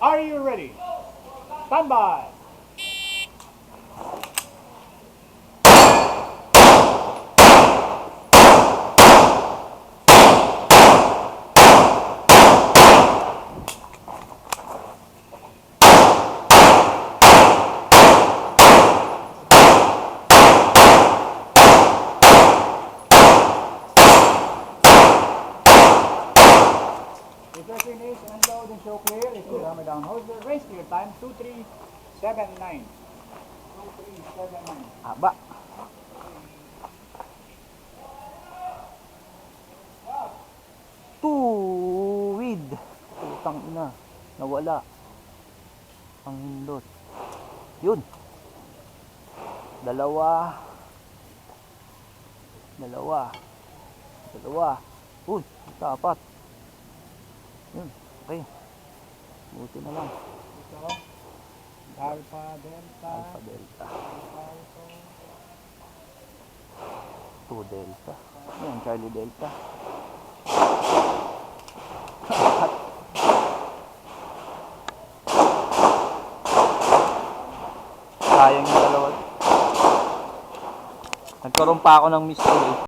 Are you ready? Stand by. If you're finished and load and show clear, if you hammer down holster, race clear time 2379. 2379. Haba. Tuwid. Putang ina. Nawala. Ang hindot. Yun. Dalawa. Uy, dapat. Yun. Okay. Buti na lang. Ito. Alpha Delta. Alpha Delta. 2 Delta. Yan, Charlie Delta. Sayang yung dalawa. Nagkaroon pa ako ng miss call eh.